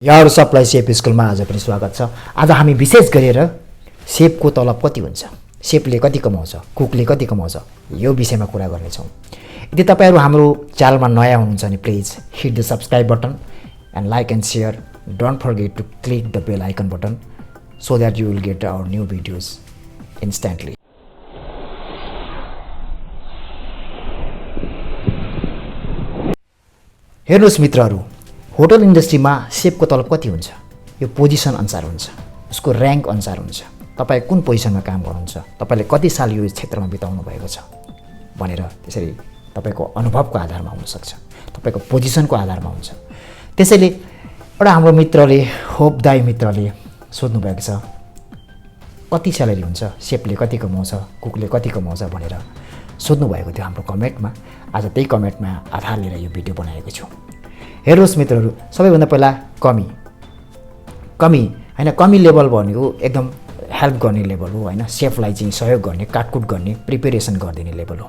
यहाँहरु सबलाई सेफ स्कुलमा आज पनि स्वागत छ। आज हामी विशेष गरेर सेफको तलब कति हुन्छ, सेफले कति कमाउँछ, कुकले कति कमाउँछ यो विषयमा कुरा गर्ने छौं। यदि तपाईहरु हाम्रो च्यानलमा नयाँ हुनुहुन्छ भने please hit the subscribe button and like and share. Don't forget to click the bell icon button so that you will get our new videos instantly. हेर्नुस् मित्रहरु, होटल इन्डस्ट्रीमा सेफको तलब कति हुन्छ? यो पोजिसन अनुसार हुन्छ, उसको र्याङ्क अनुसार हुन्छ। तपाई कुन पोजिसनमा काम गर्नुहुन्छ, तपाईले कति साल यो क्षेत्रमा बिताउनु भएको छ भनेर त्यसरी तपाईको अनुभवको आधारमा हुन सक्छ, तपाईको पोजिसनको आधारमा हुन्छ। त्यसैले एउटा हाम्रो मित्रले होपदाई मित्रले सोध्नु भएको छ कति स्यालेरी हुन्छ, सेफले कति कमाउँछ, कुकले कति कमाउँछ भनेर सोध्नु भएको थियो हाम्रो कमेन्टमा। आज त्यही कमेन्टमा आधार लिएर यो भिडियो बनाएको छु। हेर्नुस् मित्रहरु, सबैभन्दा पहिला कमी लेभल भनेको एकदम हेल्प गर्ने लेभल हो हैन, सेफलाई चाहिँ सहयोग गर्ने, काटकुट गर्ने, प्रिपरेसन गरिदिने लेभल हो।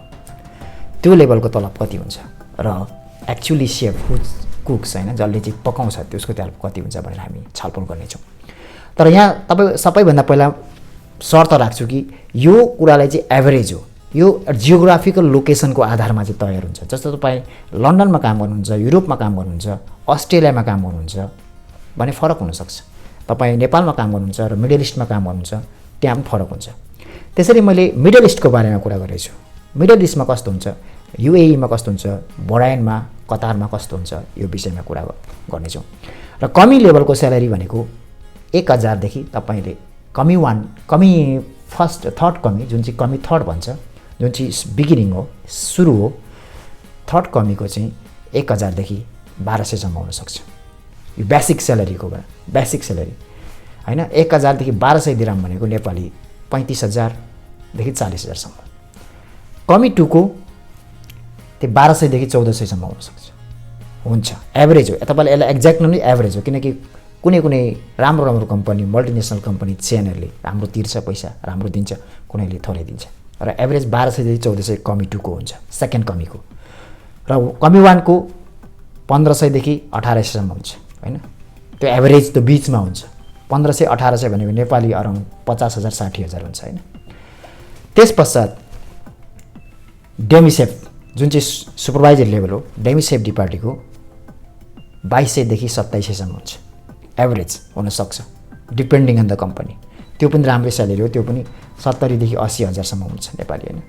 त्यो लेभलको तलब कति हुन्छ र एक्चुअली सेफ कुक्स हैन जसले चाहिँ पकाउँछ त्यसको तलब कति हुन्छ भनेर हामी छलफल गर्ने छौं। तर यहाँ तपाई सबैभन्दा पहिला शर्त राख्छु कि यो कुरालाई चाहिँ एभरेज हो, यो जियोग्राफिकल लोकेसनको आधारमा चाहिँ तयार हुन्छ। जस्तो तपाई लन्डनमा काम गर्नुहुन्छ, युरोपमा काम गर्नुहुन्छ, अस्ट्रेलियामा काम गर्नुहुन्छ भने फरक हुन सक्छ। तपाई नेपालमा काम गर्नुहुन्छ र मिडल इस्टमा काम गर्नुहुन्छ त्यहाँ पनि फरक हुन्छ। त्यसैले मैले मिडल इस्टको बारेमा कुरा गरेको छु। मिडल इस्टमा कस्तो हुन्छ, युएई मा कस्तो हुन्छ, बहराइनमा, कतारमा कस्तो हुन्छ यो विषयमा कुरा गर्ने छौं। र कमी लेभलको स्यालेरी भनेको 1000 देखि तपाईले कमी फर्स्ट थर्ड कमी जुन चाहिँ कमी थर्ड भन्छ, जुन चाहिँ बिगिनिङ हो, सुरु हो, थर्ड कमीको चाहिँ 1000 देखि 1200 सम्म हुन सक्छ। यो बेसिक स्यालेरीको बेसिक स्यालेरी हैन। 1000 देखि 1200 दिराम भनेको नेपाली 35000 देखि 40000 सम्म। कमी 2 को त्यो 1200 देखि 1400 सम्म हुन सक्छ। हुन्छ, एभरेज हो। तपाईले यसलाई एक्ज्याक्ट नभनी एभरेज हो, किनकि कुनै राम्रो कम्पनी, मल्टिनेसनल कम्पनी चेनहरुले राम्रो तिर्छ, पैसा राम्रो दिन्छ, कुनैले थोरै दिन्छ। र एभरेज 1200 देखि 1400 कमी 2 को हुन्छ, सेकेन्ड कमीको। र कमी 1 को 1500 देखि 1800 सम्म हुन्छ हैन। त्यो एभरेज त्यो बीचमा हुन्छ। 1500 1800 भनेको नेपाली अराउन्ड 50000 60000 हुन्छ हैन। त्यसपश्चात डेमिसेफ जुन चाहिँ सुपरभाइजर लेभल हो, डेमिसेफ डिपार्टीको 2200 देखि 2700 सम्म हुन्छ। एभरेज हुन सक्छ डिपेन्डिङ अन द कम्पनी। त्यो पनि राम्रो स्यालेरी हो, त्यो पनि 70 देखि 80 हजार सम्म हुन्छ नेपाली हैन,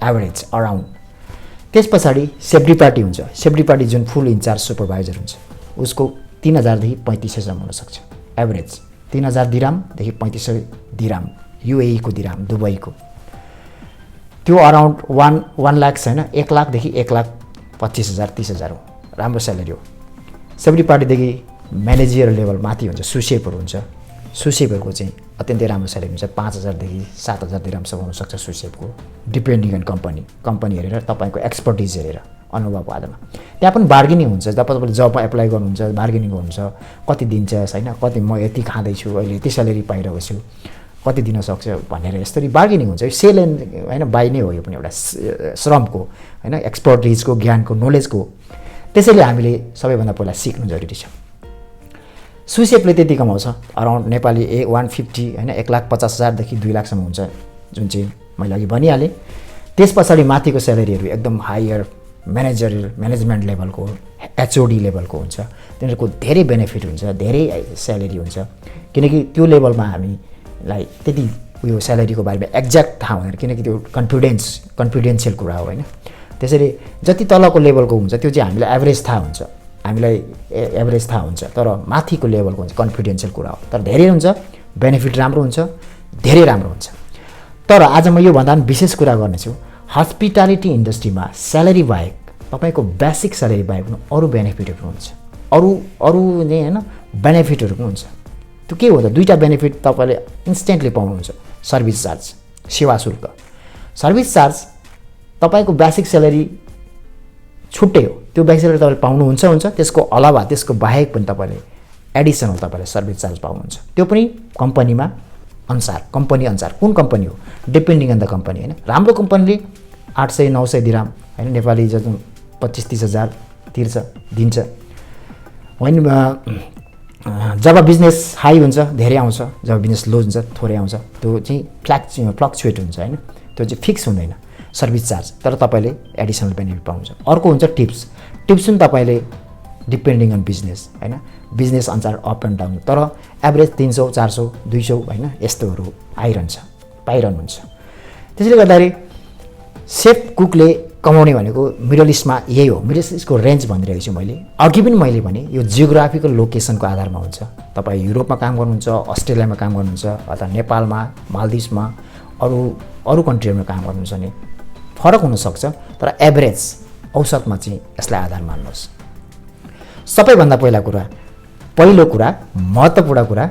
एभरेज अराउन्ड। त्यसपछि सेफ डिपार्टी हुन्छ। सेफ डिपार्टी जुन फुल इन्चार्ज सुपरभाइजर हुन्छ उसको 3000 देखि 3500 सम्म हुन सक्छ। एभरेज 3000 दिराम देखि 3500 दिराम, युएई को दिराम, दुबईको। त्यो अराउन्ड 1 लाख हैन, 1 लाख देखि 1,25,000 30,000 हो, राम्रो स्यालेरी हो। सेफ डिपार्टी देखि म्यानेजर लेभल माथि हुन्छ, सुसेफहरु हुन्छ। सुसेफहरुको चाहिँ अत्यन्तै राम्रो स्यालेरी हुन्छ, 5000 देखि 7000 दिरामसम्म हुन सक्छ सुसेफको, डिपेन्डिङ अन कम्पनी हेरेर, तपाईको एक्सपर्टिज हेरेर, अनुभवको आधारमा। त्यहाँ पनि बार्गेनिङ हुन्छ। तपाईले जबमा एप्लाई गर्नुहुन्छ, बार्गेनिङ गर्नुहुन्छ, कति दिन्छ हैन, कति म यति खाँदै छु, अहिले यति स्यालेरी पाइरहेको छु, कति दिन सक्छ भनेर यसरी बार्गेनिङ हुन्छ। सेल एन्ड हैन बाइ नै हो, यो पनि एउटा श्रमको हैन, एक्सपर्टिजको, ज्ञानको, नलेजको। त्यसैले हामीले सबैभन्दा पहिला सिक्नु जरुरी छ। सुसेफले त्यति कमाउँछ अराउन्ड नेपाली 150 हैन, 1,50,000 देखि 2 लाखसम्म हुन्छ, जुन चाहिँ मैले अघि भनिहालेँ। त्यसपछि माथिको स्यालेरीहरु एकदम हायर म्यानेजमेन्ट लेभलको, एचओडी लेभलको हुन्छ। तिनीहरुको धेरै बेनिफिट हुन्छ, धेरै स्यालेरी हुन्छ, किनकि त्यो लेभलमा हामीलाई त्यति उयो स्यालेरीको बारेमा एक्ज्याक्ट थाहा हुँदैन, किनकि त्यो कन्फिडेन्शियल कुरा हो हैन। त्यसैले जति तलको लेभलको हुन्छ त्यो चाहिँ हामीलाई एभरेज थाहा हुन्छ, तर माथिको लेभलको हुन्छ कन्फिडेन्शियल कुरा हो। तर धेरै हुन्छ, बेनिफिट राम्रो हुन्छ, धेरै राम्रो हुन्छ। तर आज म यो भन्दा पनि विशेष कुरा गर्नेछु, हस्पिटालिटी इन्डस्ट्रीमा स्यालेरी बाहेक, तपाईको बेसिक स्यालेरी बाहेक पनि अरु बेनिफिटहरु हुन्छ, अरु नै हैन बेनिफिटहरु पनि हुन्छ। त्यो के हो त? दुईटा बेनिफिट तपाईले इन्स्टेन्टली पाउनुहुन्छ। सर्भिस चार्ज, सेवा शुल्क। सर्भिस चार्ज तपाईको बेसिक स्यालेरी छुट्टै हो, त्यो बेसिक स्यालेरी तपाईले पाउनुहुन्छ। त्यसको अलावा त्यसको बाहेक पनि तपाईले एडिसनल तपाईले सर्भिस चार्ज पाउनुहुन्छ। त्यो पनि कम्पनी अनुसार कुन कम्पनी हो, डिपेन्डिङ अन द कम्पनी हैन। राम्रो कम्पनीले 800 900 दिराम हैन, नेपाली जति 25-30 हजार दिन्छ। होइन जब बिजनेस हाई हुन्छ धेरै आउँछ, जब बिजनेस लो हुन्छ थोरै आउँछ। त्यो चाहिँ फ्लक्चुएट हुन्छ होइन, त्यो चाहिँ फिक्स हुँदैन सर्भिस चार्ज, तर तपाईँले एडिसनल बेनिफिट पाउँछ। अर्को हुन्छ टिप्स पनि तपाईँले डिपेन्डिङ अन बिजनेस होइन, बिजनेस अनुसार अप एन्ड डाउन, तर एभरेज 300 400 200 होइन यस्तोहरू पाइरहनुहुन्छ। त्यसैले गर्दाखेरि सेफ कुकले कमाउने भनेको मिडल इस्टमा यही हो। मिडल इस्टको रेन्ज भनिरहेको छु मैले, अघि पनि मैले भने यो जियोग्राफिकल लोकेसनको आधारमा हुन्छ। तपाईँ युरोपमा काम गर्नुहुन्छ, अस्ट्रेलियामा काम गर्नुहुन्छ, अथवा नेपालमा, मालदिभ्समा, अरू कन्ट्रीहरूमा काम गर्नुहुन्छ भने फरक हुनसक्छ, तर एभरेज औसतमा चाहिँ यसलाई आधार मान्नुहोस्। सबैभन्दा पहिलो कुरा महत्त्वपूर्ण कुरा,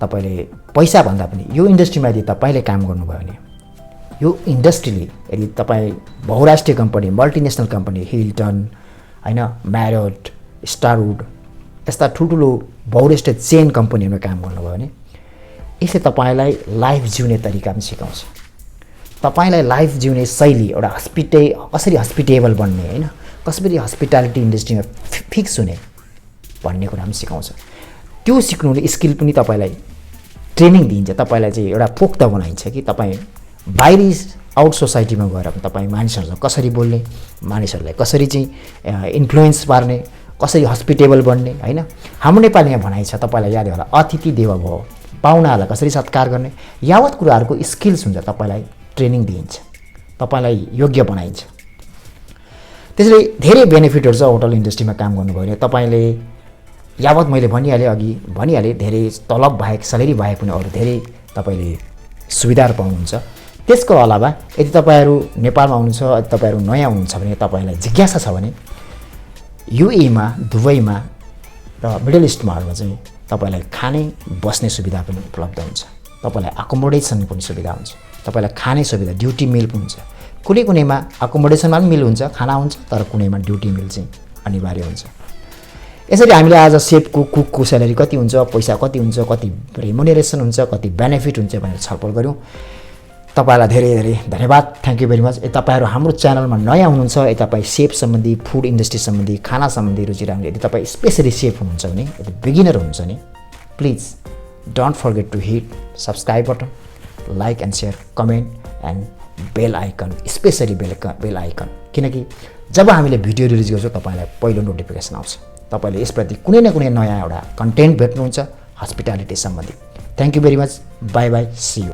तपाईँले पैसाभन्दा पनि यो इन्डस्ट्रीमा यदि तपाईँले काम गर्नुभयो भने, यो इन्डस्ट्रीले यदि तपाईँ बहुराष्ट्रिय कम्पनी, मल्टिनेसनल कम्पनी, हिल्टन होइन, म्यारियट, स्टारवुड यस्ता ठुल्ठुलो बहुराष्ट्रिय चेन कम्पनीहरूमा काम गर्नुभयो भने यसले तपाईँलाई लाइफ जिउने तरिका पनि सिकाउँछ। तपाईँलाई लाइफ जिउने शैली, एउटा कसरी हस्पिटेबल बन्ने होइन, कसरी हस्पिटालिटी इन्डस्ट्रीमा फिक्स हुने भन्ने कुरा पनि सिकाउँछ। त्यो सिक्नुले स्किल पनि तपाईँलाई ट्रेनिङ दिइन्छ, तपाईँलाई चाहिँ एउटा पोख्त बनाइन्छ कि तपाईँ बाहिरी आउट सोसाइटीमा गएर पनि तपाईँ मानिसहरूसँग कसरी बोल्ने, मानिसहरूलाई कसरी चाहिँ इन्फ्लुएन्स पार्ने, कसरी हस्पिटेबल बन्ने होइन। हाम्रो नेपालीमा भनाइ छ, तपाईँलाई याद होला, अतिथि देवो भव, पाहुनाहरूलाई कसरी सत्कार गर्ने, यावत कुराहरूको स्किल्स हुन्छ, तपाईँलाई ट्रेनिङ दिइन्छ, तपाईँलाई योग्य बनाइन्छ। त्यसैले धेरै बेनिफिटहरू छ होटल इन्डस्ट्रीमा काम गर्नुभयो भने। तपाईँले यावत मैले भनिहालेँ धेरै तलब बाहेक, स्यालेरी बाहेक पनि अरू धेरै तपाईँले सुविधाहरू पाउनुहुन्छ। त्यसको अलावा यदि तपाईँहरू नेपालमा हुनुहुन्छ, यदि तपाईँहरू नयाँ हुनुहुन्छ भने, तपाईँलाई जिज्ञासा छ भने युएईमा, दुबईमा र मिडल इस्टमाहरूमा चाहिँ तपाईँलाई खाने बस्ने सुविधा पनि उपलब्ध हुन्छ, तपाईँलाई अकोमोडेसन पनि सुविधा हुन्छ, तपाईँलाई खाने सुविधा, ड्युटी मिल पनि हुन्छ। कुनैमा अकोमोडेसनमा पनि मिल हुन्छ, खाना हुन्छ, तर कुनैमा ड्युटी मिल चाहिँ अनिवार्य हुन्छ। यसरी हामीले आज सेफको कुकको स्यालेरी कति हुन्छ, पैसा कति हुन्छ, कति रेमुनेरेसन हुन्छ, कति बेनिफिट हुन्छ भनेर छलफल गऱ्यौँ। तपाईँलाई धेरै धेरै धन्यवाद, थ्याङ्क यू भेरी मच। यदि तपाईँहरू हाम्रो च्यानलमा नयाँ हुनुहुन्छ, यदि तपाईँ सेफ सम्बन्धी, फुड इन्डस्ट्री सम्बन्धी, खाना सम्बन्धी रुचि राख्ने, यदि तपाईँ स्पेसली सेफ हुनुहुन्छ भने, यदि बिगिनर हुनुहुन्छ भने please don't forget to hit subscribe button, like and share, comment and bell icon, specially bell icon, किनकि जब हामीले भिडियो रिलिज गर्छौँ तपाईँलाई पहिलो नोटिफिकेसन आउँछ। तपाईँले यसप्रति कुनै न कुनै नयाँ एउटा कन्टेन्ट भेट्नुहुन्छ हस्पिटालिटी सम्बन्धी। Thank you very much, bye bye, see you.